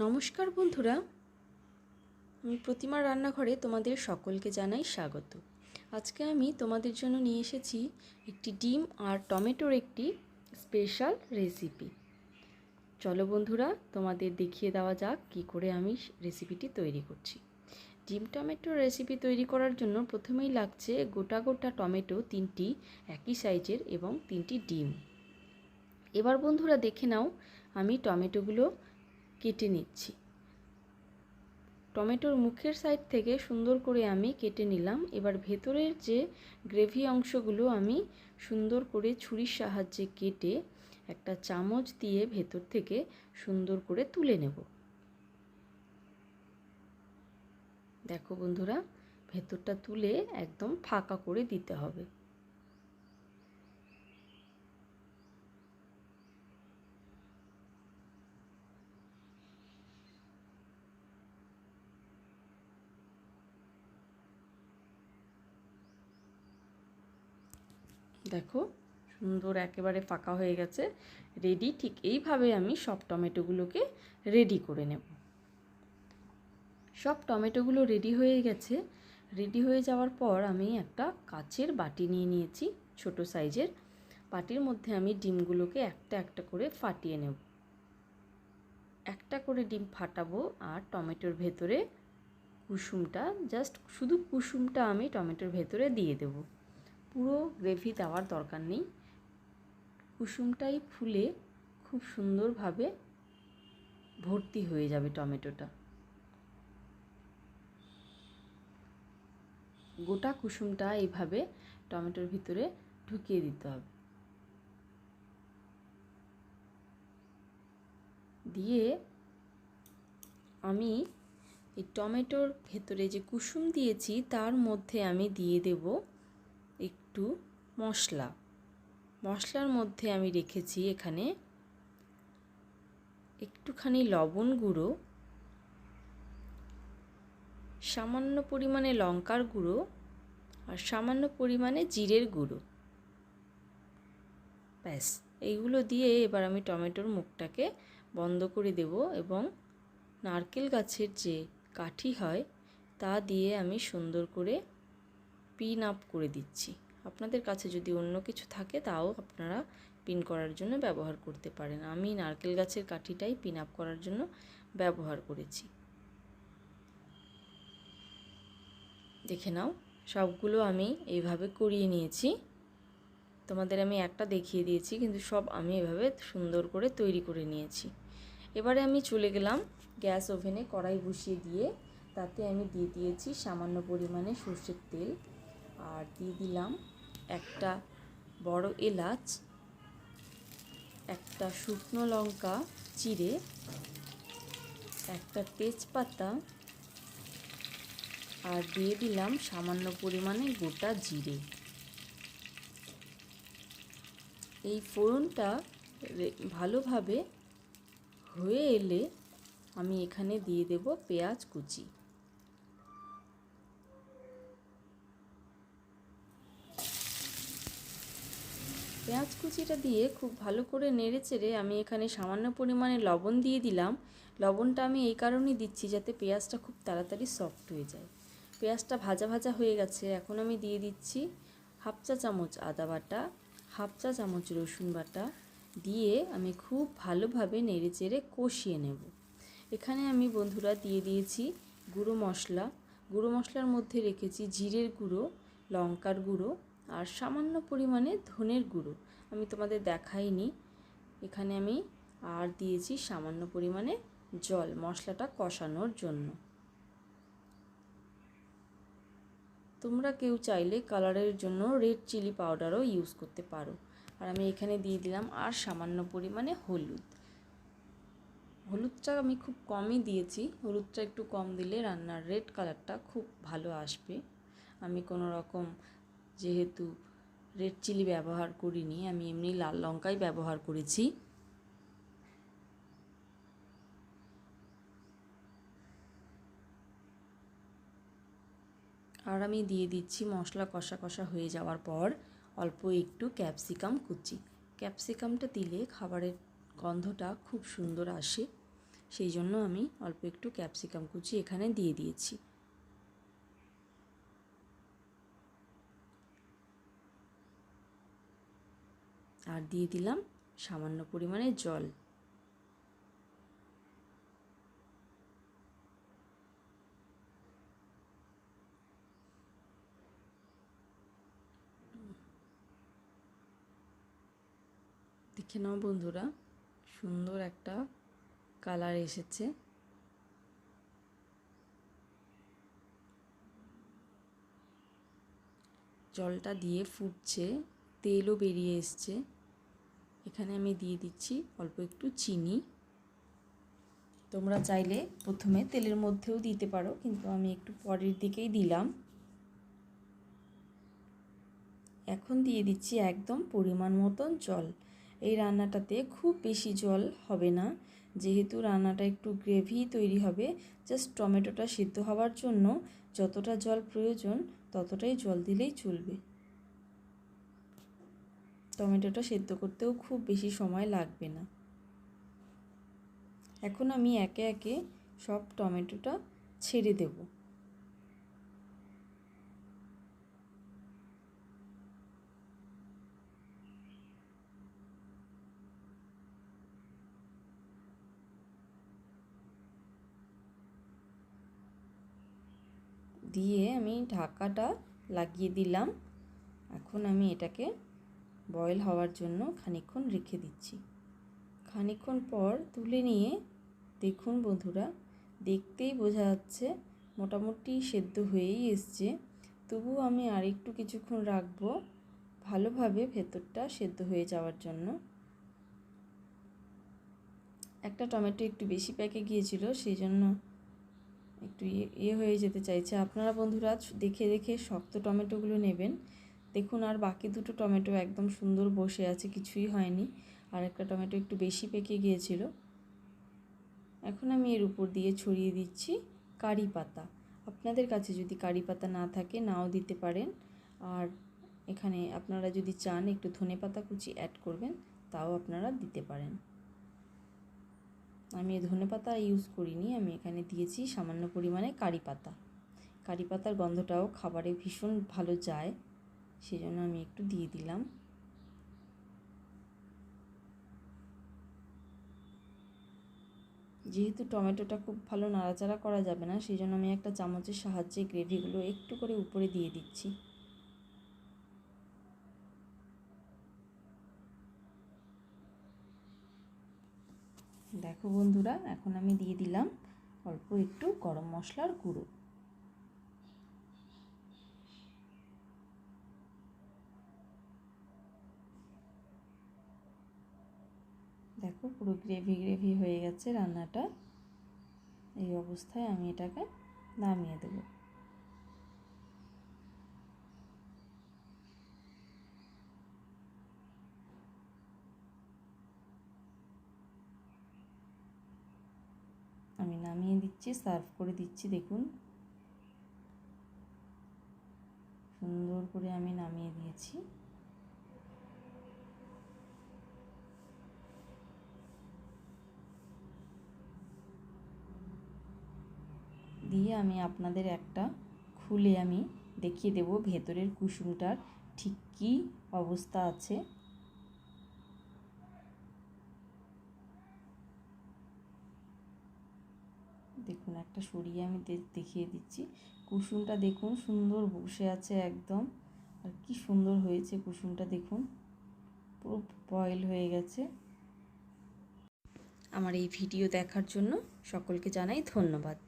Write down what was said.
নমস্কার বন্ধুরা, আমি প্রতিমার রান্নাঘরে তোমাদের সকলকে জানাই স্বাগত। আজকে আমি তোমাদের জন্য নিয়ে এসেছি একটি ডিম আর টমেটোর একটি স্পেশাল রেসিপি। চলো বন্ধুরা, তোমাদের দেখিয়ে দেওয়া যাক কী করে আমি রেসিপিটি তৈরি করছি। ডিম টমেটোর রেসিপি তৈরি করার জন্য প্রথমেই লাগছে গোটা গোটা টমেটো 3টি একই সাইজের এবং 3টি ডিম। এবার বন্ধুরা দেখে নাও, আমি টমেটোগুলো কেটে নিচ্ছি। টমেটোর মুখের সাইড থেকে সুন্দর করে আমি কেটে নিলাম। এবার ভেতরের যে গ্রেভি অংশগুলো আমি সুন্দর করে ছুরির সাহায্যে কেটে একটা চামচ দিয়ে ভেতর থেকে সুন্দর করে তুলে নেব। দেখো বন্ধুরা, ভেতরটা তুলে একদম ফাঁকা করে দিতে হবে। দেখো সুন্দর একেবারে ফাঁকা হয়ে গেছে, রেডি। ঠিক এইভাবে আমি সব টমেটোগুলোকে রেডি করে নেব। সব টমেটোগুলো রেডি হয়ে গেছে। রেডি হয়ে যাওয়ার পর আমি একটা কাচের বাটি নিয়ে নিয়েছি, ছোট সাইজের। বাটির মধ্যে আমি ডিমগুলোকে একটা একটা করে ফাটিয়ে নেব। একটা করে ডিম ফাটাবো আর টমেটোর ভেতরে কুসুমটা, জাস্ট শুধু কুসুমটা আমি টমেটোর ভেতরে দিয়ে দেব। পুরো গ্রেভি দেওয়ার দরকার নেই, কুসুমটাই ফুলে খুব সুন্দরভাবে ভর্তি হয়ে যাবে টমেটোটা। গোটা কুসুমটা এইভাবে টমেটোর ভিতরে ঢুকিয়ে দিতে হবে। দিয়ে আমি এই টমেটোর ভেতরে যে কুসুম দিয়েছি তার মধ্যে আমি দিয়ে দেব একটু মশলা। মশলার মধ্যে আমি রেখেছি এখানে একটুখানি লবণ গুঁড়ো, সামান্য পরিমাণে লঙ্কার গুঁড়ো আর সামান্য পরিমাণে জিরের গুঁড়ো। ব্যাস, এইগুলো দিয়ে এবার আমি টমেটোর মুখটাকে বন্ধ করে দেব এবং নারকেল গাছের যে কাঠি হয় তা দিয়ে আমি সুন্দর করে পিন আপ করে দিচ্ছি। আপনাদের কাছে যদি অন্য কিছু থাকে তাও আপনারা পিন করার জন্য ব্যবহার করতে পারেন। আমি নারকেল গাছের কাঠিটাই পিন আপ করার জন্য ব্যবহার করেছি। দেখে নাও, সবগুলো আমি এইভাবে করিয়ে নিয়েছি। তোমাদের আমি একটা দেখিয়ে দিয়েছি, কিন্তু সব আমি এভাবে সুন্দর করে তৈরি করে নিয়েছি। এবারে আমি চলে গেলাম গ্যাস ওভেনে, কড়াই বসিয়ে দিয়ে তাতে আমি দিয়ে দিয়েছি সামান্য পরিমাণে সর্ষের তেল, আর দিয়ে দিলাম একটা বড় এলাচ, একটা শুকনো লঙ্কা চিড়ে, একটা তেজপাতা, আর দিয়ে দিলাম সামান্য পরিমাণে গোটা জিরে। এই ফোড়নটা ভালোভাবে হয়ে এলে আমি এখানে দিয়ে দেব পেঁয়াজ কুচি। পেঁয়াজ কুচিটা দিয়ে খুব ভালো করে নেড়ে চেড়ে আমি এখানে সামান্য পরিমাণে লবণ দিয়ে দিলাম। লবণটা আমি এই কারণেই দিচ্ছি যাতে পেঁয়াজটা খুব তাড়াতাড়ি সফট হয়ে যায়। পেঁয়াজটা ভাজা ভাজা হয়ে গেছে, এখন আমি দিয়ে দিচ্ছি হাফ চা চামচ আদা বাটা, হাফ চা চামচ রসুন বাটা দিয়ে আমি খুব ভালোভাবে নেড়ে চেড়ে কষিয়ে নেব। এখানে আমি বন্ধুরা দিয়ে দিয়েছি গুঁড়ো মশলা। গুঁড়ো মশলার মধ্যে রেখেছি জিরের গুঁড়ো, লঙ্কার গুঁড়ো আর সামান্য পরিমাণে ধনের গুঁড়ো। আমি তোমাদের দেখাইনি। এখানে আমি আর দিয়েছি সামান্য পরিমাণে জল মশলাটা কষানোর জন্য। তোমরা কেউ চাইলে কালারের জন্য রেড চিলি পাউডারও ইউজ করতে পারো। আর আমি এখানে দিয়ে দিলাম আর সামান্য পরিমাণে হলুদ। হলুদটা আমি খুব কমই দিয়েছি, হলুদটা একটু কম দিলে রান্নার রেড কালারটা খুব ভালো আসবে। আমি কোনো রকম যেহেতু রেড চিলি ব্যবহার করিনি, আমি এমনি লাল লঙ্কাই ব্যবহার করেছি। আর আমি দিয়ে দিচ্ছি মশলা কষা কষা হয়ে যাওয়ার পর অল্প একটু ক্যাপসিকাম কুচি। ক্যাপসিকামটা দিলে খাবারের গন্ধটা খুব সুন্দর আসে। সেই জন্য আমি অল্প একটু ক্যাপসিকাম কুচি এখানে দিয়ে দিয়েছি। আর দিয়ে দিলাম সামান্য পরিমাণে জল। দেখে নাও বন্ধুরা, সুন্দর একটা কালার এসেছে। জলটা দিয়ে ফুটছে, তেলও বেরিয়ে এসছে। এখানে আমি দিয়ে দিচ্ছি অল্প একটু চিনি। তোমরা চাইলে প্রথমে তেলের মধ্যেও দিতে পারো, কিন্তু আমি একটু পরের দিকেই দিলাম। এখন দিয়ে দিচ্ছি একদম পরিমাণ মতন জল। এই রান্নাটাতে খুব বেশি জল হবে না, যেহেতু রান্নাটা একটু গ্রেভি তৈরি হবে। জাস্ট টমেটোটা সিদ্ধ হওয়ার জন্য যতটা জল প্রয়োজন ততটাই জল দিলেই চলবে। টমেটোটা সেদ্ধ করতেও খুব বেশি সময় লাগবে না। এখন আমি একে একে সব টমেটোটা ছেড়ে দেব। দিয়ে আমি ঢাকাটা লাগিয়ে দিলাম। এখন আমি এটাকে বয়েল হওয়ার জন্য খানিকক্ষণ রেখে দিচ্ছি। খানিকক্ষণ পর তুলে নিয়ে দেখুন বন্ধুরা, দেখতেই বোঝা যাচ্ছে মোটামুটি সেদ্ধ হয়েই এসছে। তবুও আমি আর একটু কিছুক্ষণ রাখবো ভালোভাবে ভেতরটা সেদ্ধ হয়ে যাওয়ার জন্য। একটা টমেটো একটু বেশি পেকে গিয়েছিল, সেই জন্য একটু ইয়ে হয়ে যেতে চাইছে। আপনারা বন্ধুরা দেখে দেখে শক্ত টমেটোগুলো নেবেন। দেখুন আর বাকি দুটো টমেটো একদম সুন্দর বসে আছে, কিছুই হয়নি। আর একটা টমেটো একটু বেশি পেকে গিয়েছিল। এখন আমি এর উপর দিয়ে ছড়িয়ে দিচ্ছি কারি পাতা। আপনাদের কাছে যদি কারি পাতা না থাকে নাও দিতে পারেন। আর এখানে আপনারা যদি চান একটু ধনেপাতা কুচি অ্যাড করবেন, তাও আপনারা দিতে পারেন। আমি ধনেপাতা ইউজ করিনি, আমি এখানে দিয়েছি সামান্য পরিমাণে কারি পাতা। কারি পাতার গন্ধটাও খাবারে ভীষণ ভালো যায়, সেই জন্য আমি একটু দিয়ে দিলাম। যেহেতু টমেটোটা খুব ভালো নাড়াচাড়া করা যাবে না, সেই জন্য আমি একটা চামচের সাহায্যে গ্রেভিগুলো একটু করে উপরে দিয়ে দিচ্ছি। দেখো বন্ধুরা, এখন আমি দিয়ে দিলাম অল্প একটু গরম মশলার গুঁড়ো। দেখো পুরো গ্রেভি গ্রেভি হয়ে গেছে রান্নাটা। এই অবস্থায় আমি এটাকে নামিয়ে দেব। আমি নামিয়ে দিচ্ছি, সার্ভ করে দিচ্ছি। দেখুন সুন্দর করে আমি নামিয়ে দিয়েছি। দিয়ে আমি আপনাদের একটা খুলে আমি দেখিয়ে দেব ভেতরের কুসুমটার ঠিক কী অবস্থা আছে। দেখুন একটা সরিয়ে আমি দেখিয়ে দিচ্ছি। কুসুমটা দেখুন সুন্দর বসে আছে একদম। আর কি সুন্দর হয়েছে কুসুমটা, দেখুন পুরো বয়েল হয়ে গেছে। আমার এই ভিডিও দেখার জন্য সকলকে জানাই ধন্যবাদ।